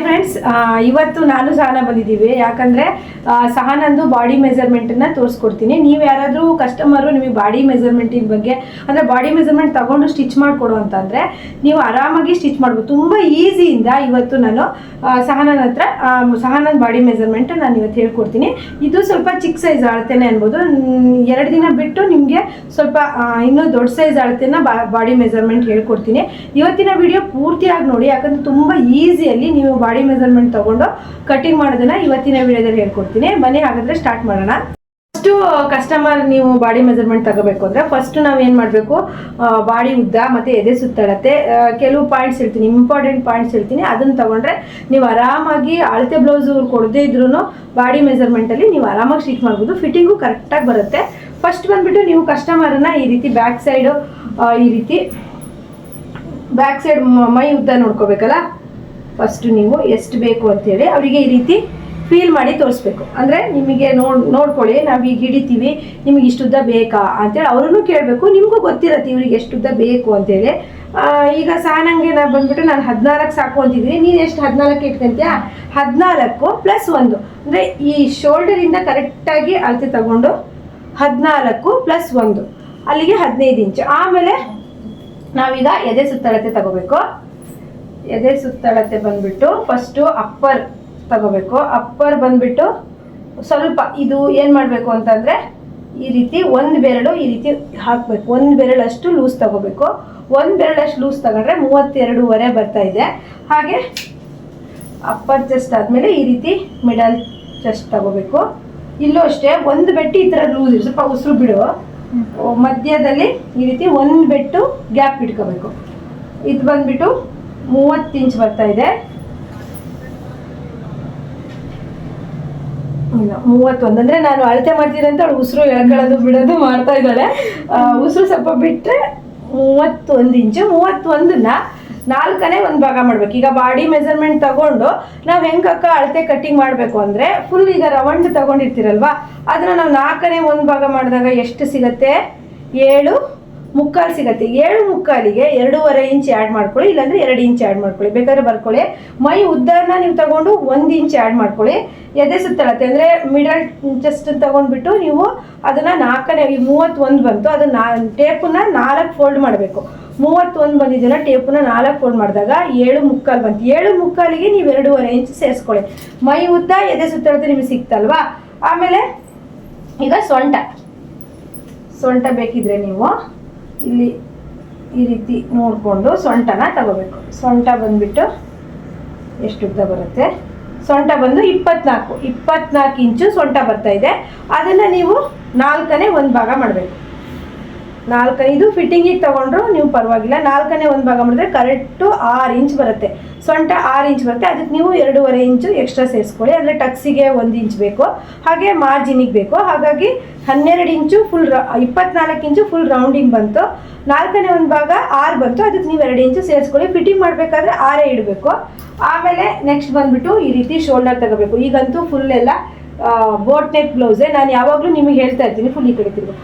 Friends, ಇವತ್ತು ನಾನು ಸಹನ ಬಂದಿದ್ದೀವಿ. ಯಾಕಂದರೆ ಸಹನಂದು ಬಾಡಿ ಮೆಜರ್ಮೆಂಟನ್ನು ತೋರಿಸ್ಕೊಡ್ತೀನಿ. ನೀವು ಯಾರಾದರೂ ಕಸ್ಟಮರು ನಿಮಗೆ ಬಾಡಿ ಮೆಜರ್ಮೆಂಟಿನ ಬಗ್ಗೆ ಅಂದರೆ ಬಾಡಿ ಮೆಜರ್ಮೆಂಟ್ ತಗೊಂಡು ಸ್ಟಿಚ್ ಮಾಡಿಕೊಡು ಅಂತಂದರೆ ನೀವು ಆರಾಮಾಗಿ ಸ್ಟಿಚ್ ಮಾಡ್ಬೋದು. ತುಂಬ ಈಸಿಯಿಂದ ಇವತ್ತು ನಾನು ಸಹನನ ಹತ್ರ ಸಹನನ ಬಾಡಿ ಮೆಜರ್ಮೆಂಟ್ ನಾನು ಇವತ್ತು ಹೇಳ್ಕೊಡ್ತೀನಿ. ಇದು ಸ್ವಲ್ಪ ಚಿಕ್ಕ ಸೈಜ್ ಅಳತೆನೇ ಅನ್ಬೋದು. 2 ದಿನ ಬಿಟ್ಟು ನಿಮಗೆ ಸ್ವಲ್ಪ ಇನ್ನೂ ದೊಡ್ಡ ಸೈಜ್ ಅಳತೆನ ಬಾಡಿ ಮೆಜರ್ಮೆಂಟ್ ಹೇಳ್ಕೊಡ್ತೀನಿ. ಇವತ್ತಿನ ವಿಡಿಯೋ ಪೂರ್ತಿಯಾಗಿ ನೋಡಿ, ಯಾಕಂದರೆ ತುಂಬ ಈಸಿಯಲ್ಲಿ ನೀವು ಬಾಡಿ ಮೆಜರ್ಮೆಂಟ್ ತಗೊಂಡು ಕಟಿಂಗ್ ಮಾಡೋದನ್ನ ಇವತ್ತಿನ ವಿಡಿಯೋದಲ್ಲಿ ಹೇಳ್ಕೊಡ್ತೀನಿ. ಬನ್ನಿ ಹಾಗಾದ್ರೆ ಸ್ಟಾರ್ಟ್ ಮಾಡೋಣ. ಫಸ್ಟು ಕಸ್ಟಮರ್ ನೀವು ಬಾಡಿ ಮೆಜರ್ಮೆಂಟ್ ತಗೋಬೇಕು ಅಂದರೆ ಫಸ್ಟ್ ನಾವೇನು ಮಾಡಬೇಕು, ಬಾಡಿ ಉದ್ದ ಮತ್ತು ಎದೆ ಸುತ್ತಳತೆ ಕೆಲವು ಪಾಯಿಂಟ್ಸ್ ಹೇಳ್ತೀನಿ, ಇಂಪಾರ್ಟೆಂಟ್ ಪಾಯಿಂಟ್ಸ್ ಹೇಳ್ತೀನಿ. ಅದನ್ನು ತಗೊಂಡ್ರೆ ನೀವು ಆರಾಮಾಗಿ ಅಳತೆ ಬ್ಲೌಸ್ ಕೊಡದೇ ಇದ್ರೂ ಬಾಡಿ ಮೆಜರ್ಮೆಂಟಲ್ಲಿ ನೀವು ಆರಾಮಾಗಿ ಸ್ಟಿಚ್ ಮಾಡ್ಬೋದು. ಫಿಟ್ಟಿಂಗು ಕರೆಕ್ಟಾಗಿ ಬರುತ್ತೆ. ಫಸ್ಟ್ ಬಂದುಬಿಟ್ಟು ನೀವು ಕಸ್ಟಮರನ್ನು ಈ ರೀತಿ ಬ್ಯಾಕ್ ಸೈಡು ಈ ರೀತಿ ಬ್ಯಾಕ್ ಸೈಡ್ ಮೈ ಉದ್ದ ನೋಡ್ಕೋಬೇಕಲ್ಲ. ಫಸ್ಟು ನೀವು ಎಷ್ಟು ಬೇಕು ಅಂತೇಳಿ ಅವರಿಗೆ ಈ ರೀತಿ ಫೀಲ್ ಮಾಡಿ ತೋರಿಸ್ಬೇಕು. ಅಂದರೆ ನಿಮಗೆ ನೋಡ್ಕೊಳ್ಳಿ, ನಾವು ಈಗ ಹಿಡಿತೀವಿ, ನಿಮಗೆ ಇಷ್ಟುದ್ದ ಬೇಕಾ ಅಂತೇಳಿ ಅವ್ರೂ ಕೇಳಬೇಕು. ನಿಮಗೂ ಗೊತ್ತಿರತ್ತೆ ಇವ್ರಿಗೆ ಎಷ್ಟುದ್ದ ಬೇಕು ಅಂತೇಳಿ. ಈಗ ಸಹನಂಗೆ ನಾನು ಬಂದುಬಿಟ್ಟು ನಾನು 14 ಸಾಕು ಅಂತಿದ್ದೀನಿ. ನೀನು ಎಷ್ಟು 14 ಇಟ್ಕೊಂತೀಯ? 14 + 1 ಅಂದರೆ ಈ ಶೋಲ್ಡರಿಂದ ಕರೆಕ್ಟಾಗಿ ಅಳತೆ ತಗೊಂಡು 14 + 1 ಅಲ್ಲಿಗೆ 15 ಇಂಚು. ಆಮೇಲೆ ನಾವೀಗ ಎದೆ ಸುತ್ತಳತೆ ತಗೋಬೇಕು. ಎದೆ ಸುತ್ತಳತೆ ಬಂದ್ಬಿಟ್ಟು ಫಸ್ಟು ಅಪ್ಪರ್ ತಗೋಬೇಕು. ಅಪ್ಪರ್ ಬಂದ್ಬಿಟ್ಟು ಸ್ವಲ್ಪ ಇದು ಏನು ಮಾಡಬೇಕು ಅಂತಂದರೆ ಈ ರೀತಿ 1 ಬೆರಳು ಈ ರೀತಿ ಹಾಕಬೇಕು. 1 ಬೆರಳಷ್ಟು ಲೂಸ್ ತಗೋಬೇಕು. 1 ಬೆರಳಷ್ಟು ಲೂಸ್ ತಗೊಂಡ್ರೆ 32.5 ಬರ್ತಾ ಇದೆ. ಹಾಗೆ ಅಪ್ಪರ್ ಚೆಸ್ಟ್ ಆದಮೇಲೆ ಈ ರೀತಿ ಮಿಡಲ್ ಚೆಸ್ಟ್ ತಗೋಬೇಕು. ಇಲ್ಲೂ ಅಷ್ಟೇ 1 ಬೆಟ್ಟು ಈ ಥರ ಲೂಸ್ ಸ್ವಲ್ಪ ಉಸಿರು ಬಿಡು. ಮಧ್ಯದಲ್ಲಿ ಈ ರೀತಿ 1 ಬೆಟ್ಟು ಗ್ಯಾಪ್ ಇಟ್ಕೋಬೇಕು. ಇದು ಬಂದ್ಬಿಟ್ಟು 30 ಇಂಚ್ ಬರ್ತಾ ಇದೆ. ಇಲ್ಲ 31 ಅಂದರೆ ನಾನು ಅಳತೆ ಮಾಡ್ತೀನಿ ಅಂತ ಅವಳು ಉಸಿರು ಎಳ್ಕೊಳ್ಳೋದು ಬಿಡೋದು ಮಾಡ್ತಾ ಇದ್ದಾಳೆ. ಉಸಿರು ಸ್ವಲ್ಪ ಬಿಟ್ಟರೆ 31 ಇಂಚು. 31ನ್ನ 4ನೇ 1 ಭಾಗ ಮಾಡ್ಬೇಕು. ಈಗ ಬಾಡಿ ಮೆಜರ್ಮೆಂಟ್ ತಗೊಂಡು ನಾವು ಹೆಂಗೆ ಅಳತೆ ಕಟ್ಟಿಂಗ್ ಮಾಡಬೇಕು ಅಂದರೆ ಫುಲ್ ಈಗ ರೌಂಡ್ ತಗೊಂಡಿರ್ತೀರಲ್ವಾ, ಅದನ್ನು ನಾವು 4ನೇ 1 ಭಾಗ ಮಾಡಿದಾಗ ಎಷ್ಟು ಸಿಗುತ್ತೆ? 7.75 ಸಿಗುತ್ತೆ. 7.75ಗೆ 2.5 ಇಂಚ್ ಆ್ಯಡ್ ಮಾಡ್ಕೊಳ್ಳಿ, ಇಲ್ಲಾಂದರೆ 2 ಇಂಚ್ ಆ್ಯಡ್ ಮಾಡ್ಕೊಳ್ಳಿ, ಬೇಕಾದ್ರೆ ಬರ್ಕೊಳ್ಳಿ. ಮೈ ಉದ್ದನ ನೀವು ತಗೊಂಡು 1 ಇಂಚ್ ಆ್ಯಡ್ ಮಾಡ್ಕೊಳ್ಳಿ. ಎದೆ ಸುತ್ತಳತೆ ಅಂದರೆ ಮಿಡಲ್ ಚೆಸ್ಟ್ ತಗೊಂಡ್ಬಿಟ್ಟು ನೀವು ಅದನ್ನು 4ನೇ ಈ 31 ಬಂತು, ಅದನ್ನು ಟೇಪನ್ನ 4 ಫೋಲ್ಡ್ ಮಾಡಬೇಕು. 31 ಬಂದಿದ್ದೆಲ್ಲ ಟೇಪನ್ನ 4 ಫೋಲ್ಡ್ ಮಾಡಿದಾಗ 7.75 ಬಂತು. 7.75ಗೆ ನೀವು 2.5 ಇಂಚ್ ಸೇರಿಸ್ಕೊಳ್ಳಿ. ಮೈ ಉದ್ದ ಎದೆ ಸುತ್ತಳತೆ ನಿಮಗೆ ಸಿಕ್ತಲ್ವಾ. ಆಮೇಲೆ ಈಗ ಸೊಂಟ ಬೇಕಿದ್ರೆ ನೀವು ಇಲ್ಲಿ ಈ ರೀತಿ ನೋಡಿಕೊಂಡು ಸೊಂಟನ ತಗೋಬೇಕು. ಸೊಂಟ ಬಂದುಬಿಟ್ಟು ಎಷ್ಟು ಉದ್ದ ಬರುತ್ತೆ? ಸೊಂಟ ಬಂದು 24 ಇಂಚು ಸೊಂಟ ಬರ್ತಾ ಇದೆ. ಅದನ್ನು ನೀವು 4ನೇ 1 ಭಾಗ ಮಾಡಬೇಕು. 4 ಇದು ಫಿಟ್ಟಿಂಗಿಗೆ ತೊಗೊಂಡ್ರು ನೀವು ಪರವಾಗಿಲ್ಲ. 4ನೇ 1 ಭಾಗ ಮಾಡಿದ್ರೆ ಕರೆಕ್ಟು 6 ಇಂಚ್ ಬರುತ್ತೆ. ಸೊಂಟ 6 ಇಂಚ್ ಬರುತ್ತೆ. ಅದಕ್ಕೆ ನೀವು 2.5 ಇಂಚು ಎಕ್ಸ್ಟ್ರಾ ಸೇರಿಸ್ಕೊಳ್ಳಿ. ಅಂದರೆ ಟಕ್ಸಿಗೆ 1 ಇಂಚ್ ಬೇಕು, ಹಾಗೆ ಮಾರ್ಜಿನಿಗೆ ಬೇಕು. ಹಾಗಾಗಿ 12 ಇಂಚು ಫುಲ್ 24 ಇಂಚು ಫುಲ್ ರೌಂಡಿಂಗ್ ಬಂತು. 4ನೇ 1 ಭಾಗ 6 ಬಂತು. ಅದಕ್ಕೆ ನೀವು 2 ಇಂಚು ಸೇರಿಸ್ಕೊಳ್ಳಿ. ಫಿಟ್ಟಿಂಗ್ ಮಾಡಬೇಕಾದ್ರೆ 6 ಇಡಬೇಕು. ಆಮೇಲೆ ನೆಕ್ಸ್ಟ್ ಬಂದುಬಿಟ್ಟು ಈ ರೀತಿ ಶೋಲ್ಡರ್ ತಗೋಬೇಕು. ಈಗಂತೂ ಫುಲ್ ಎಲ್ಲ ಬೋಟ್ ನೆಕ್ ಬ್ಲೌಸೇ. ನಾನು ಯಾವಾಗಲೂ ನಿಮಗೆ ಹೇಳ್ತಾ ಇರ್ತೀನಿ, ಫುಲ್ ಈ ಕಡೆ ತಿರುಗು.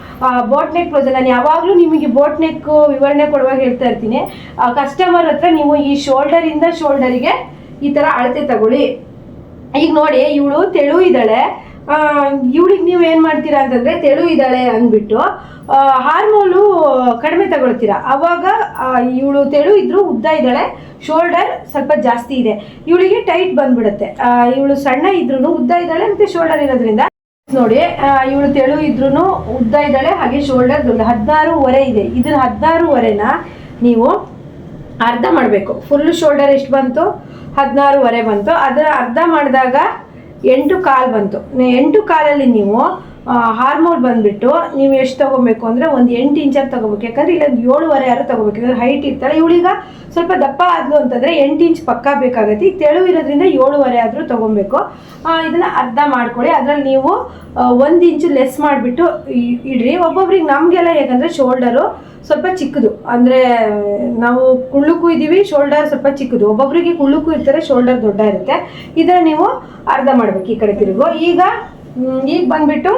ಬೋಟ್ ನೆಕ್ ಬ್ಲೌಸೇ ನಾನು ಯಾವಾಗಲೂ ನಿಮಗೆ ಬೋಟ್ ನೆಕ್ ವಿವರಣೆ ಕೊಡುವಾಗ ಹೇಳ್ತಾ ಇರ್ತೀನಿ. ಕಸ್ಟಮರ್ ಹತ್ರ ನೀವು ಈ ಶೋಲ್ಡರಿಂದ ಶೋಲ್ಡರಿಗೆ ಈ ಥರ ಅಳತೆ ತಗೊಳ್ಳಿ. ಈಗ ನೋಡಿ, ಇವಳು ತೆಳು ಇದ್ದಾಳೆ. ಇವಳಿಗೆ ನೀವು ಏನು ಮಾಡ್ತೀರಾ ಅಂತಂದರೆ ತೆಳು ಇದ್ದಾಳೆ ಅಂದ್ಬಿಟ್ಟು ಹಾರ್ಮೋನು ಕಡಿಮೆ ತಗೊಳ್ತೀರಾ. ಆವಾಗ ಇವಳು ತೆಳು ಇದ್ದರೂ ಉದ್ದ ಇದ್ದಾಳೆ, ಶೋಲ್ಡರ್ ಸ್ವಲ್ಪ ಜಾಸ್ತಿ ಇದೆ, ಇವಳಿಗೆ ಟೈಟ್ ಬಂದ್ಬಿಡುತ್ತೆ. ಇವಳು ಸಣ್ಣ ಇದ್ರೂ ಉದ್ದ ಇದ್ದಾಳೆ ಮತ್ತು ಶೋಲ್ಡರ್ ಇರೋದ್ರಿಂದ ನೋಡಿ, ಇವಳು ತೆಳು ಇದ್ರೂ ಉದ್ದ ಇದ್ದಾಳೆ, ಹಾಗೆ ಶೋಲ್ಡರ್ 16.5 ಇದೆ. ಇದನ್ನ 16.5ನ ನೀವು ಅರ್ಧ ಮಾಡಬೇಕು. ಫುಲ್ ಶೋಲ್ಡರ್ ಎಷ್ಟು ಬಂತು? 16.5 ಬಂತು. ಅದರ ಅರ್ಧ ಮಾಡಿದಾಗ 8.25 ಬಂತು. 8.25 ನೀವು ಹಾರ್ಮೋನ್ ಬಂದುಬಿಟ್ಟು ನೀವು ಎಷ್ಟು ತೊಗೊಬೇಕು ಅಂದರೆ ಒಂದು 8 ಇಂಚಾಗಿ ತೊಗೋಬೇಕು. ಯಾಕಂದರೆ ಇಲ್ಲ 7.5 ಯಾರು ತೊಗೋಬೇಕು. ಯಾಕಂದರೆ ಹೈಟ್ ಇರ್ತಾರೆ. ಇವಳೀಗ ಸ್ವಲ್ಪ ದಪ್ಪ ಆದ್ಲು ಅಂತಂದರೆ 8 ಇಂಚ್ ಪಕ್ಕ ಬೇಕಾಗತ್ತೆ. ಈಗ ತೆಳು ಇರೋದ್ರಿಂದ 7.5 ಆದರೂ ತೊಗೊಬೇಕು. ಇದನ್ನು ಅರ್ಧ ಮಾಡ್ಕೊಳ್ಳಿ. ಅದರಲ್ಲಿ ನೀವು 1 ಇಂಚು ಲೆಸ್ ಮಾಡಿಬಿಟ್ಟು ಇಡ್ರಿ. ಒಬ್ಬೊಬ್ರಿಗೆ ನಮಗೆಲ್ಲ ಹೇಗಂದರೆ ಶೋಲ್ಡರು ಸ್ವಲ್ಪ ಚಿಕ್ಕದು, ಅಂದರೆ ನಾವು ಕುಳ್ಳಕ್ಕೂ ಇದ್ದೀವಿ, ಶೋಲ್ಡರ್ ಸ್ವಲ್ಪ ಚಿಕ್ಕದು. ಒಬ್ಬೊಬ್ಬರಿಗೆ ಕುಳ್ಳಕ್ಕೂ ಇರ್ತಾರೆ, ಶೋಲ್ಡರ್ ದೊಡ್ಡ ಇರುತ್ತೆ. ಇದನ್ನು ನೀವು ಅರ್ಧ ಮಾಡಬೇಕು. ಈ ಕಡೆ ತಿರುಗು. ಈಗ ಬಂದುಬಿಟ್ಟು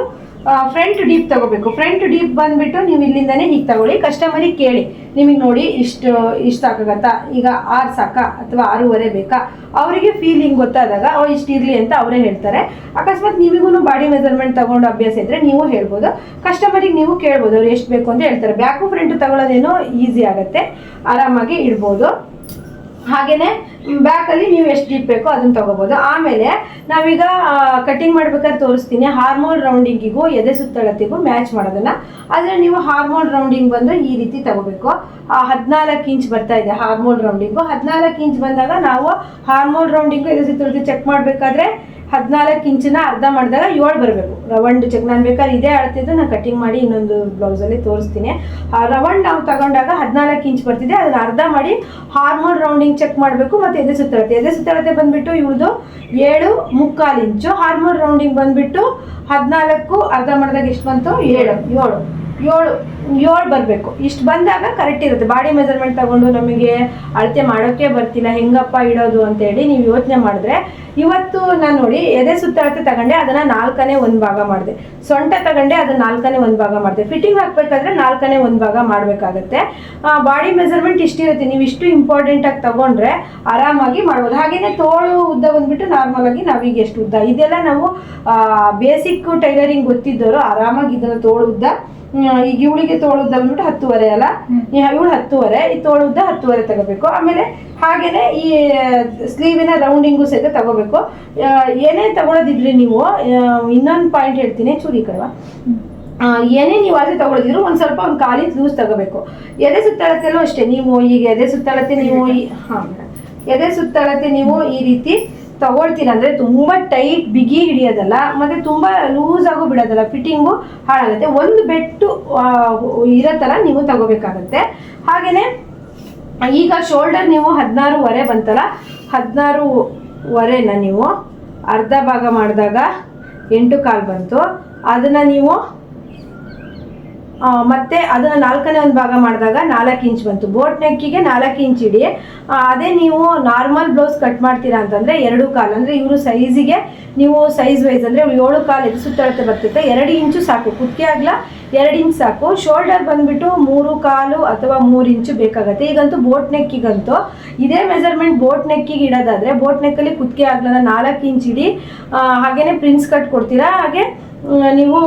ಫ್ರಂಟ್ ಡೀಪ್ ತಗೋಬೇಕು. ಫ್ರಂಟ್ ಡೀಪ್ ಬಂದ್ಬಿಟ್ಟು ನೀವು ಇಲ್ಲಿಂದಾನೇ ಹೀಗೆ ತಗೊಳ್ಳಿ. ಕಸ್ಟಮರಿಗೆ ಕೇಳಿ, ನಿಮಗೆ ನೋಡಿ ಇಷ್ಟು ಸಾಕಾಗತ್ತಾ, ಈಗ 6 ಸಾಕಾ ಅಥವಾ 6.5 ಬೇಕಾ, ಅವರಿಗೆ ಫೀಲಿಂಗ್ ಗೊತ್ತಾದಾಗ ಇಷ್ಟು ಇರಲಿ ಅಂತ ಅವರೇ ಹೇಳ್ತಾರೆ. ಅಕಸ್ಮಾತ್ ನಿಮಗೂ ಬಾಡಿ ಮೆಜರ್ಮೆಂಟ್ ತಗೊಂಡು ಅಭ್ಯಾಸ ಇದ್ದರೆ ನೀವು ಹೇಳ್ಬೋದು, ಕಸ್ಟಮರಿಗೆ ನೀವು ಕೇಳ್ಬೋದು ಅವ್ರು ಎಷ್ಟು ಬೇಕು ಅಂತ ಹೇಳ್ತಾರೆ. ಬ್ಯಾಕು ಫ್ರಂಟ್ ತಗೊಳ್ಳೋದೇನೋ ಈಸಿ ಆಗುತ್ತೆ, ಆರಾಮಾಗಿ ಇಡ್ಬೋದು. ಹಾಗೇನೆ ಬ್ಯಾಕಲ್ಲಿ ನೀವು ಎಷ್ಟು ಡೀಪ್ ಬೇಕೋ ಅದನ್ನು ತಗೋಬೋದು. ಆಮೇಲೆ ನಾವೀಗ ಕಟಿಂಗ್ ಮಾಡ್ಬೇಕಾದ್ರೆ ತೋರಿಸ್ತೀನಿ ಹಾರ್ಮೋನ್ ರೌಂಡಿಂಗಿಗೂ ಎದೆ ಸುತ್ತಳತೆಗೂ ಮ್ಯಾಚ್ ಮಾಡೋದನ್ನ. ಆದರೆ ನೀವು ಹಾರ್ಮೋನ್ ರೌಂಡಿಂಗ್ ಬಂದು ಈ ರೀತಿ ತಗೋಬೇಕು. 14 ಇಂಚ್ ಬರ್ತಾ ಇದೆ ಹಾರ್ಮೋನ್ ರೌಂಡಿಂಗು. 14 ಇಂಚ್ ಬಂದಾಗ ನಾವು ಹಾರ್ಮೋನ್ ರೌಂಡಿಂಗು ಎದೆ ಸುತ್ತಳತೆ ಚೆಕ್ ಮಾಡಬೇಕಾದ್ರೆ 14 ಇಂಚನ್ನ ಅರ್ಧ ಮಾಡಿದಾಗ 7 ಬರಬೇಕು. ರೌಂಡ್ ಚೆಕ್ ನಾನು ಬೇಕಾದ್ರೆ ಇದೇ ಅಳ್ತಿದ್ದು ನಾನು ಕಟಿಂಗ್ ಮಾಡಿ ಇನ್ನೊಂದು ಬ್ಲೌಸಲ್ಲಿ ತೋರಿಸ್ತೀನಿ. ಆ ರೌಂಡ್ ನಾವು ತಗೊಂಡಾಗ 14 ಇಂಚ್ ಬರ್ತಿದೆ, ಅದನ್ನು ಅರ್ಧ ಮಾಡಿ ಹಾರ್ಮೋನ್ ರೌಂಡಿಂಗ್ ಚೆಕ್ ಮಾಡಬೇಕು. ಮತ್ತು ಎದೆ ಸುತ್ತಳತೆ ಬಂದ್ಬಿಟ್ಟು ಇವ್ರದ್ದು 7.75 ಇಂಚು. ಹಾರ್ಮೋನ್ ರೌಂಡಿಂಗ್ ಬಂದ್ಬಿಟ್ಟು 14 ಅರ್ಧ ಮಾಡಿದಾಗ ಎಷ್ಟು ಬಂತು, 7 ಬರಬೇಕು. ಇಷ್ಟು ಬಂದಾಗ ಕರೆಕ್ಟ್ ಇರುತ್ತೆ. ಬಾಡಿ ಮೆಜರ್ಮೆಂಟ್ ತಗೊಂಡು ನಮಗೆ ಅಳತೆ ಮಾಡೋಕ್ಕೆ ಬರ್ತಿಲ್ಲ, ಹೆಂಗಪ್ಪ ಇಡೋದು ಅಂತೇಳಿ ನೀವು ಯೋಚನೆ ಮಾಡಿದ್ರೆ, ಇವತ್ತು ನಾನು ನೋಡಿ ಎದೆ ಸುತ್ತಳತೆ ತಗೊಂಡೆ, ಅದನ್ನು 4ನೇ 1 ಭಾಗ ಮಾಡಿದೆ. ಸೊಂಟ ತಗೊಂಡೆ, ಅದನ್ನು 4ನೇ 1 ಭಾಗ ಮಾಡಿದೆ. ಫಿಟ್ಟಿಂಗ್ ಹಾಕ್ಬೇಕಾದ್ರೆ 4ನೇ 1 ಭಾಗ ಮಾಡಬೇಕಾಗತ್ತೆ. ಬಾಡಿ ಮೆಜರ್ಮೆಂಟ್ ಇಷ್ಟಿರುತ್ತೆ. ನೀವು ಇಷ್ಟು ಇಂಪಾರ್ಟೆಂಟಾಗಿ ತಗೊಂಡ್ರೆ ಆರಾಮಾಗಿ ಮಾಡ್ಬೋದು. ಹಾಗೆಯೇ ತೋಳು ಉದ್ದ ಬಂದ್ಬಿಟ್ಟು ನಾರ್ಮಲ್ ಆಗಿ ನಾವೀಗ ಎಷ್ಟು ಉದ್ದ, ಇದೆಲ್ಲ ನಾವು ಬೇಸಿಕ್ ಟೈಲರಿಂಗ್ ಗೊತ್ತಿದ್ದವರು ಆರಾಮಾಗಿ ಇದನ್ನು ತೋಳು ಉದ್ದ, ಈಗ ಇವಳಿಗೆ ತೋಳುದ್ದ ಬಂದ್ಬಿಟ್ಟು 10.5 ಅಲ್ಲ, ಇವಳು 10.5, ಈ ತೋಳುದ್ದ 10.5 ತಗೋಬೇಕು. ಆಮೇಲೆ ಹಾಗೇನೆ ಈ ಸ್ಲೀವಿನ ರೌಂಡಿಂಗು ಸಹಿತ ತಗೋಬೇಕು. ಏನೇ ತಗೊಳ್ಳೋದಿದ್ರಿ ನೀವು, ಇನ್ನೊಂದು ಪಾಯಿಂಟ್ ಹೇಳ್ತೀನಿ, ಚೂರಿ ಕಡವ, ಏನೇ ನೀವು ಅದೇ ತಗೊಳ್ಳೋದಿದ್ರು ಒಂದು ಸ್ವಲ್ಪ ಒಂದು ಕಾಲಿ ಲೂಸ್ ತಗೋಬೇಕು. ಎದೆ ಸುತ್ತಳತೆಯಲ್ಲೂ ಅಷ್ಟೇ, ನೀವು ಈಗ ಎದೆ ಸುತ್ತಳತೆ ನೀವು ಈ ರೀತಿ ತಗೊಳ್ತೀನಿ ಅಂದರೆ ತುಂಬ ಟೈಟ್ ಬಿಗಿ ಹಿಡಿಯೋದಲ್ಲ, ಮತ್ತು ತುಂಬ ಲೂಸ್ ಆಗು ಬಿಡೋದಲ್ಲ, ಫಿಟ್ಟಿಂಗು ಹಾಳಾಗುತ್ತೆ. ಒಂದು ಬೆಟ್ಟು ಇರೋ ಥರ ನೀವು ತಗೋಬೇಕಾಗತ್ತೆ. ಹಾಗೆಯೇ ಈಗ ಶೋಲ್ಡರ್ ನೀವು 16.5 ಬಂತಲ್ಲ, 16.5ನ ನೀವು ಅರ್ಧ ಭಾಗ ಮಾಡಿದಾಗ 8.25 ಬಂತು. ಅದನ್ನು ನೀವು ಮತ್ತೆ ಅದನ್ನು 4ನೇ 1 ಭಾಗ ಮಾಡಿದಾಗ 4 ಇಂಚ್ ಬಂತು. ಬೋಟ್ ನೆಕ್ಕಿಗೆ 4 ಇಂಚ್ ಇಡಿ. ಅದೇ ನೀವು ನಾರ್ಮಲ್ ಬ್ಲೌಸ್ ಕಟ್ ಮಾಡ್ತೀರಾ ಅಂತಂದರೆ 2.25, ಅಂದರೆ ಇವರು ಸೈಜಿಗೆ ನೀವು ಸೈಜ್ ವೈಸ್ ಅಂದರೆ 7.25 ಎದೆ ಸುತ್ತಳತೆ ಬರ್ತಿರುತ್ತೆ. 2 ಇಂಚು ಸಾಕು, ಕುತ್ತಿಗೆ ಆಗಲ 2 ಇಂಚ್ ಸಾಕು. ಶೋಲ್ಡರ್ ಬಂದುಬಿಟ್ಟು 3.25 ಅಥವಾ 3 ಇಂಚು ಬೇಕಾಗುತ್ತೆ. ಈಗಂತೂ ಬೋಟ್ ನೆಕ್ಕಿಗಂತೂ ಇದೇ ಮೆಜರ್ಮೆಂಟ್ ಬೋಟ್ ನೆಕ್ಕಿಗೆ ಇಡೋದಾದರೆ ಬೋಟ್ ನೆಕ್ಕಲ್ಲಿ ಕುತ್ತಿಗೆ ಆಗಲನ್ನ 4 ಇಂಚ್ ಇಡಿ. ಹಾಗೆಯೇ ಪ್ರಿನ್ಸ್ ಕಟ್ ಕೊಡ್ತೀರಾ, ಹಾಗೆ ನೀವು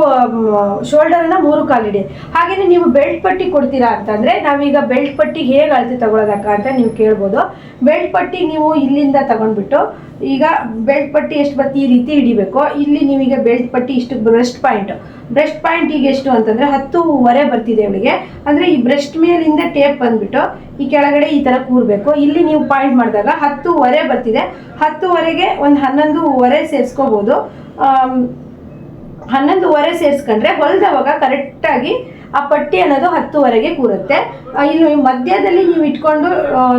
ಶೋಲ್ಡರನ್ನ 3.25 ಇಡಿ. ಹಾಗೆಯೇ ನೀವು ಬೆಲ್ಟ್ ಪಟ್ಟಿ ಕೊಡ್ತೀರಾ ಅಂತಂದರೆ, ನಾವೀಗ ಬೆಲ್ಟ್ ಪಟ್ಟಿ ಹೇಗೆ ಅಳತೆ ತಗೊಳ್ಳೋದಕ್ಕ ಅಂತ ನೀವು ಕೇಳ್ಬೋದು. ಬೆಲ್ಟ್ ಪಟ್ಟಿ ನೀವು ಇಲ್ಲಿಂದ ತಗೊಂಡ್ಬಿಟ್ಟು, ಈಗ ಬೆಲ್ಟ್ ಪಟ್ಟಿ ಎಷ್ಟು ಬರ್ತಿ ಈ ರೀತಿ ಹಿಡಿಬೇಕು. ಇಲ್ಲಿ ನೀವೀಗ ಬೆಲ್ಟ್ ಪಟ್ಟಿ ಇಷ್ಟು ಬ್ರೆಸ್ಟ್ ಪಾಯಿಂಟ್ ಈಗ ಎಷ್ಟು ಅಂತಂದರೆ 10.25 ಬರ್ತಿದೆ ಇವಳಿಗೆ. ಅಂದರೆ ಈ ಬ್ರೆಸ್ಟ್ ಮೇಲಿಂದ ಟೇಪ್ ಬಂದುಬಿಟ್ಟು ಈ ಕೆಳಗಡೆ ಈ ಥರ ಕೂರಬೇಕು. ಇಲ್ಲಿ ನೀವು ಪಾಯಿಂಟ್ ಮಾಡಿದಾಗ 10.25 ಬರ್ತಿದೆ. 10.25ಗೆ ಒಂದು 11.25 ಸೇರಿಸ್ಕೋಬೋದು. 11.25 ಸೇರಿಸ್ಕೊಂಡ್ರೆ ಹೊಲಿದವಾಗ ಕರೆಕ್ಟಾಗಿ ಆ ಪಟ್ಟಿ ಅನ್ನೋದು 10.25ಗೆ ಕೂರುತ್ತೆ. ಇಲ್ಲಿ ಮಧ್ಯದಲ್ಲಿ ನೀವು ಇಟ್ಕೊಂಡು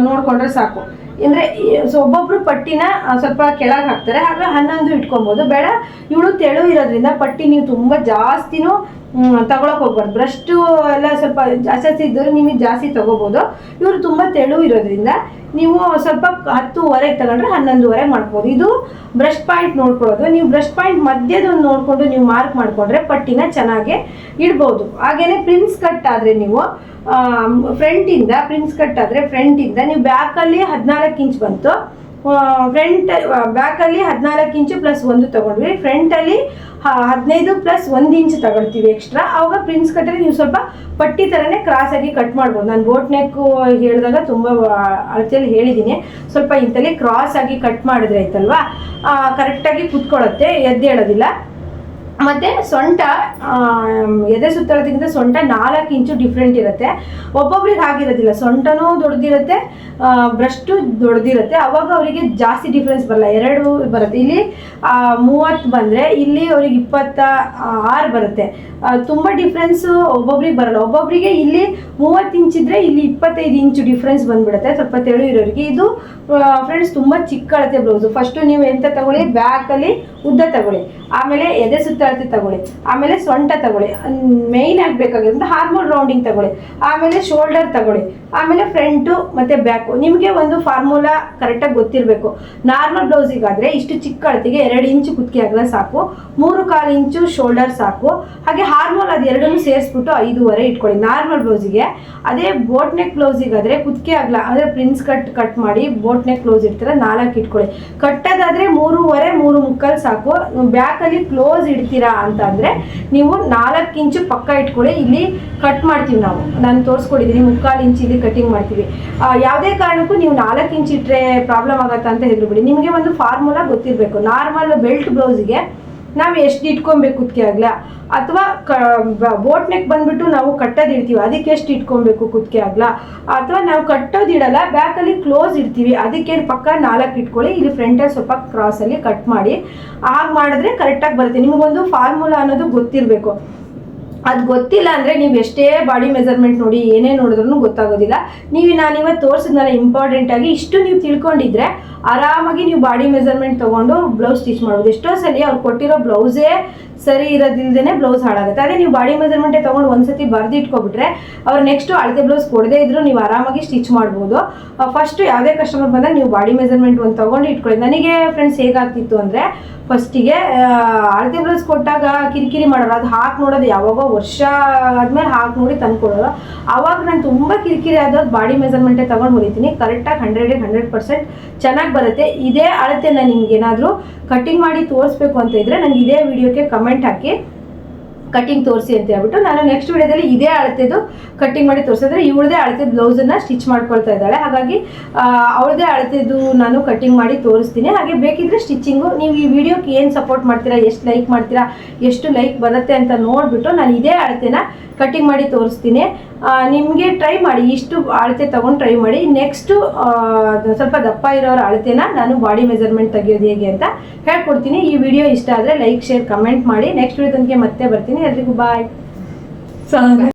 ನೋಡಿಕೊಂಡ್ರೆ ಸಾಕು. ಅಂದರೆ ಒಬ್ಬೊಬ್ಬರು ಪಟ್ಟಿನ ಸ್ವಲ್ಪ ಕೆಳಗೆ ಹಾಕ್ತಾರೆ, ಆಗ 11 ಇಟ್ಕೊಬೋದು. ಬೇಡ, ಇವಳು ತೆಳು ಇರೋದ್ರಿಂದ ಪಟ್ಟಿ ನೀವು ತುಂಬ ಜಾಸ್ತಿನೂ ತಗೊಳಕ್ಕೆ ಹೋಗ್ಬಾರ್ದು. ಬ್ರಷ್ಟು ಎಲ್ಲ ಸ್ವಲ್ಪ ಜಾಸ್ತಿ ಇದ್ದರೆ ನಿಮಗೆ ಜಾಸ್ತಿ ತೊಗೋಬೋದು. ಇವರು ತುಂಬ ತೆಳು ಇರೋದ್ರಿಂದ ನೀವು ಸ್ವಲ್ಪ 10.25 ತಗೊಂಡ್ರೆ 11.25 ಮಾಡ್ಬೋದು. ಇದು ಬ್ರಷ್ ಪಾಯಿಂಟ್ ನೋಡ್ಕೊಳ್ಳೋದು. ನೀವು ಬ್ರಷ್ ಪಾಯಿಂಟ್ ಮಧ್ಯದೊಂದು ನೋಡಿಕೊಂಡು ನೀವು ಮಾರ್ಕ್ ಮಾಡಿಕೊಂಡ್ರೆ ಪಟ್ಟಿನ ಚೆನ್ನಾಗಿ ಇಡ್ಬೋದು. ಹಾಗೆಯೇ ಪ್ರಿನ್ಸ್ ಕಟ್ ಆದರೆ ನೀವು ಫ್ರಂಟಿಂದ ನೀವು ಬ್ಯಾಕಲ್ಲಿ 14 ಇಂಚ್ ಬಂತು. ಬ್ಯಾಕಲ್ಲಿ 14 ಇಂಚು ಪ್ಲಸ್ 1 ತೊಗೊಂಡ್ವಿ. ಫ್ರಂಟಲ್ಲಿ 15 ಪ್ಲಸ್ 1 ಇಂಚ್ ತಗೊಳ್ತೀವಿ ಎಕ್ಸ್ಟ್ರಾ. ಆವಾಗ ಪ್ರಿನ್ಸ್ ಕಟ್ಟಲ್ಲಿ ನೀವು ಸ್ವಲ್ಪ ಪಟ್ಟಿ ಥರನೇ ಕ್ರಾಸಾಗಿ ಕಟ್ ಮಾಡ್ಬೋದು. ನಾನು ಬೋಟ್ ನೆಕ್ಕು ಹೇಳಿದಾಗ ತುಂಬ ಅಳತೆಯಲ್ಲಿ ಹೇಳಿದ್ದೀನಿ. ಸ್ವಲ್ಪ ಇಂಥಲ್ಲಿ ಕ್ರಾಸ್ ಆಗಿ ಕಟ್ ಮಾಡಿದ್ರೆ ಆಯ್ತಲ್ವಾ, ಕರೆಕ್ಟಾಗಿ ಕುತ್ಕೊಳ್ಳುತ್ತೆ, ಎದ್ದೇಳೋದಿಲ್ಲ. ಮತ್ತು ಸೊಂಟ ಎದೆ ಸುತ್ತಳತೆಗಿಂತ ಸೊಂಟ 4 ಇಂಚು ಡಿಫ್ರೆಂಟ್ ಇರುತ್ತೆ. ಒಬ್ಬೊಬ್ರಿಗೆ ಆಗಿರೋದಿಲ್ಲ, ಸೊಂಟನೂ ದೊಡ್ಡದಿರುತ್ತೆ, ಬ್ರಷ್ಟು ದೊಡ್ಡದಿರುತ್ತೆ. ಅವಾಗ ಅವರಿಗೆ ಜಾಸ್ತಿ ಡಿಫ್ರೆನ್ಸ್ ಬರಲ್ಲ, 2 ಬರುತ್ತೆ. ಇಲ್ಲಿ 30 ಬಂದರೆ ಇಲ್ಲಿ ಅವ್ರಿಗೆ 26 ಬರುತ್ತೆ. ತುಂಬ ಡಿಫ್ರೆನ್ಸು ಒಬ್ಬೊಬ್ರಿಗೆ ಬರಲ್ಲ. ಒಬ್ಬೊಬ್ಬರಿಗೆ ಇಲ್ಲಿ 30 ಇಂಚ್ ಇದ್ದರೆ ಇಲ್ಲಿ 25 ಇಂಚು ಡಿಫ್ರೆನ್ಸ್ ಬಂದುಬಿಡುತ್ತೆ ಸ್ವಲ್ಪ ತೆಳು ಇರೋರಿಗೆ. ಇದು ಫ್ರೆಂಡ್ಸ್ ತುಂಬ ಚಿಕ್ಕ ಅಳತೆ ಬ್ಲೌಸು. ಫಸ್ಟು ನೀವು ಎಂತ ತಗೊಳ್ಳಿ, ಬ್ಯಾಕಲ್ಲಿ ಉದ್ದ ತಗೊಳ್ಳಿ, ಆಮೇಲೆ ಎದೆ ಸುತ್ತ ಅಳತೆ ತಗೊಳ್ಳಿ. ಆಮೇಲೆ ಸೊಂಟ ತಗೊಳ್ಳಿ, ಮೇಯ್ನ್ ಆಗಬೇಕಾಗಿರೋದು ಹಾರ್ಮೋನ್ ರೌಂಡಿಂಗ್ ತಗೊಳ್ಳಿ. ಆಮೇಲೆ ಶೋಲ್ಡರ್ ತಗೊಳ್ಳಿ, ಆಮೇಲೆ ಫ್ರಂಟು ಮತ್ತು ಬ್ಯಾಕು. ನಿಮಗೆ ಒಂದು ಫಾರ್ಮುಲಾ ಕರೆಕ್ಟಾಗಿ ಗೊತ್ತಿರಬೇಕು. ನಾರ್ಮಲ್ ಬ್ಲೌಸಿಗಾದರೆ ಇಷ್ಟು ಚಿಕ್ಕ ಅಳತೆಗೆ 2 ಇಂಚು ಕುತ್ತಿಗೆ ಅಗಲ ಸಾಕು, 3/4 ಇಂಚು ಶೋಲ್ಡರ್ ಸಾಕು. ಹಾಗೆ ಹಾರ್ಮೋನ್ ಅದು ಎರಡನ್ನೂ ಸೇರಿಸ್ಬಿಟ್ಟು 5.5 ಇಟ್ಕೊಳ್ಳಿ ನಾರ್ಮಲ್ ಬ್ಲೌಸಿಗೆ. ಅದೇ ಬೋಟ್ ನೆಕ್ ಬ್ಲೌಸಿಗಾದರೆ ಕುತ್ತಿಗೆ ಅಗಲ ಅಂದರೆ ಪ್ರಿನ್ಸ್ ಕಟ್ ಮಾಡಿ ಬೋಟ್ ನೆಕ್ ಬ್ಲೌಸ್ ಇಡ್ತೀರ 4 ಇಟ್ಕೊಳ್ಳಿ. ಕಟ್ಟೋದಾದರೆ 3.5 3/4 ಸಾಕು. ಬ್ಯಾಕಲ್ಲಿ ಕ್ಲೋಸ್ ಇಡ್ತೀರಾ ಅಂತ ಅಂದರೆ ನೀವು 4 ಇಂಚು ಪಕ್ಕ ಇಟ್ಕೊಳ್ಳಿ. ಇಲ್ಲಿ ಕಟ್ ಮಾಡ್ತೀವಿ ನಾವು, ನಾನು ತೋರಿಸ್ಕೊಟ್ಟಿದ್ದೀನಿ 3/4 ಇಂಚ್ ಇಲ್ಲಿ ಕಟಿಂಗ್ ಮಾಡ್ತೀವಿ. ಯಾವುದೇ ಕಾರಣಕ್ಕೂ ನೀವು 4 ಇಂಚ್ ಇಟ್ಟರೆ ಪ್ರಾಬ್ಲಮ್ ಆಗುತ್ತಾ ಅಂತ ಹೆದರ್ಬಿಡಿ. ನಿಮಗೆ ಒಂದು ಫಾರ್ಮುಲಾ ಗೊತ್ತಿರಬೇಕು. ನಾರ್ಮಲ್ ಬೆಲ್ಟ್ ಬ್ಲೌಸಿಗೆ ನಾವು ಎಷ್ಟು ಇಟ್ಕೊಬೇಕು ಕುತ್ತಿಗೆ ಅಗಲ, ಅಥವಾ ಬೋಟ್ ನೆಕ್ ಬಂದ್ಬಿಟ್ಟು ನಾವು ಕಟ್ಟೋದಿಡ್ತೀವಿ ಅದಕ್ಕೆ ಎಷ್ಟು ಇಟ್ಕೊಬೇಕು ಕುತ್ತಿಗೆ ಅಗಲ, ಅಥವಾ ನಾವು ಕಟ್ಟೋದಿಡಲ್ಲ ಬ್ಯಾಕಲ್ಲಿ ಕ್ಲೋಸ್ ಇಡ್ತೀವಿ ಅದಕ್ಕೆ ಪಕ್ಕ 4 ಇಟ್ಕೊಳ್ಳಿ. ಇಲ್ಲಿ ಫ್ರಂಟಲ್ಲಿ ಸ್ವಲ್ಪ ಕ್ರಾಸಲ್ಲಿ ಕಟ್ ಮಾಡಿ. ಹಾಗೆ ಮಾಡಿದ್ರೆ ಕರೆಕ್ಟಾಗಿ ಬರುತ್ತೆ. ನಿಮಗೊಂದು ಫಾರ್ಮುಲಾ ಅನ್ನೋದು ಗೊತ್ತಿರಬೇಕು. ಅದು ಗೊತ್ತಿಲ್ಲ ಅಂದರೆ ನೀವು ಎಷ್ಟೇ ಬಾಡಿ ಮೆಜರ್ಮೆಂಟ್ ನೋಡಿ ಏನೇ ನೋಡಿದ್ರೂ ಗೊತ್ತಾಗೋದಿಲ್ಲ. ನಾನಿವತ್ತು ತೋರಿಸಿದ್ನಲ್ಲ ಇಂಪಾರ್ಟೆಂಟಾಗಿ ಇಷ್ಟು ನೀವು ತಿಳ್ಕೊಂಡಿದ್ರೆ ಆರಾಮಾಗಿ ನೀವು ಬಾಡಿ ಮೆಜರ್ಮೆಂಟ್ ತೊಗೊಂಡು ಬ್ಲೌಸ್ ಸ್ಟಿಚ್ ಮಾಡ್ಬೋದು. ಎಷ್ಟೋ ಸಲ ಅವ್ರು ಕೊಟ್ಟಿರೋ ಬ್ಲೌಸೇ ಸರಿ ಇರೋದಿಲ್ಲದೇ ಬ್ಲೌಸ್ ಹಾಳಾಗುತ್ತೆ. ಅದೇ ನೀವು ಬಾಡಿ ಮೆಜರ್ಮೆಂಟೇ ತೊಗೊಂಡು ಒಂದ್ಸತಿ ಬರೆದು ಇಟ್ಕೊಬಿಟ್ರೆ ಅವ್ರು ನೆಕ್ಸ್ಟು ಅಳತೆ ಬ್ಲೌಸ್ ಕೊಡದೇ ಇದ್ದರೂ ನೀವು ಆರಾಮಾಗಿ ಸ್ಟಿಚ್ ಮಾಡ್ಬೋದು. ಫಸ್ಟು ಯಾವುದೇ ಕಸ್ಟಮರ್ ಬಂದಾಗ ನೀವು ಬಾಡಿ ಮೆಜರ್ಮೆಂಟ್ ಒಂದು ತೊಗೊಂಡು ಇಟ್ಕೊಳ್ಳಿ. ನನಗೆ ಫ್ರೆಂಡ್ಸ್ ಹೇಗಾಗ್ತಿತ್ತು ಅಂದರೆ ಫಸ್ಟಿಗೆ ಅಳತೆ ಬ್ಲೌಸ್ ಕೊಟ್ಟಾಗ ಕಿರಿಕಿರಿ ಮಾಡೋರು, ಅದು ಹಾಕಿ ನೋಡೋದು ಯಾವಾಗೋ ವರ್ಷ ಆದಮೇಲೆ ಹಾಕಿ ನೋಡಿ ತಂದ್ಕೊಡೋರು. ಆವಾಗ ನಾನು ತುಂಬ ಕಿರಿಕಿರಿ ಆದದ್ದು ಬಾಡಿ ಮೆಜರ್ಮೆಂಟೇ ತೊಗೊಂಡು ಹೊಲಿತೀನಿ. ಕರೆಕ್ಟಾಗಿ 100% ಚೆನ್ನಾಗಿ ಬರುತ್ತೆ. ಇದೇ ಅಳತೆನ ನಿಮ್ಗೆ ಏನಾದರೂ ಕಟಿಂಗ್ ಮಾಡಿ ತೋರಿಸ್ಬೇಕು ಅಂತ ಇದ್ದರೆ ನನಗೆ ಇದೇ ವಿಡಿಯೋಕ್ಕೆ ಕಮೆಂಟ್ ಹಾಕಿ ಕಟಿಂಗ್ ತೋರಿಸಿ ಅಂತ ಹೇಳ್ಬಿಟ್ಟು ನಾನು ನೆಕ್ಸ್ಟ್ ವಿಡಿಯೋದಲ್ಲಿ ಇದೇ ಅಳತೆದು ಕಟಿಂಗ್ ಮಾಡಿ ತೋರಿಸಿದ್ರೆ ಇವಳದೇ ಅಳತೆ ಬ್ಲೌಸನ್ನು ಸ್ಟಿಚ್ ಮಾಡ್ಕೊಳ್ತಾ ಇದ್ದಾಳೆ. ಹಾಗಾಗಿ ಅವಳದೇ ಅಳತೆದು ನಾನು ಕಟಿಂಗ್ ಮಾಡಿ ತೋರಿಸ್ತೀನಿ. ಹಾಗೆ ಬೇಕಿದ್ರೆ ಸ್ಟಿಚಿಂಗು ನೀವು ಈ ವಿಡಿಯೋಕ್ಕೆ ಏನು ಸಪೋರ್ಟ್ ಮಾಡ್ತೀರಾ, ಎಷ್ಟು ಲೈಕ್ ಮಾಡ್ತೀರಾ, ಎಷ್ಟು ಲೈಕ್ ಬರುತ್ತೆ ಅಂತ ನೋಡಿಬಿಟ್ಟು ನಾನು ಇದೇ ಅಳತೆನ ಕಟಿಂಗ್ ಮಾಡಿ ತೋರಿಸ್ತೀನಿ. ನಿಮಗೆ ಟ್ರೈ ಮಾಡಿ, ಇಷ್ಟು ಅಳತೆ ತೊಗೊಂಡು ಟ್ರೈ ಮಾಡಿ. ನೆಕ್ಸ್ಟು ಸ್ವಲ್ಪ ದಪ್ಪ ಇರೋರ ಅಳತೆನ ನಾನು ಬಾಡಿ ಮೆಜರ್ಮೆಂಟ್ ತೆಗಿಯೋದು ಹೇಗೆ ಅಂತ ಹೇಳ್ಕೊಡ್ತೀನಿ. ಈ ವಿಡಿಯೋ ಇಷ್ಟ ಆದರೆ ಲೈಕ್ ಶೇರ್ ಕಮೆಂಟ್ ಮಾಡಿ. ನೆಕ್ಸ್ಟ್ ವಿಡಿಯೋದೊಂದಿಗೆ ಮತ್ತೆ ಬರ್ತೀನಿ. ಎಲ್ರಿಗೂ ಬಾಯ್.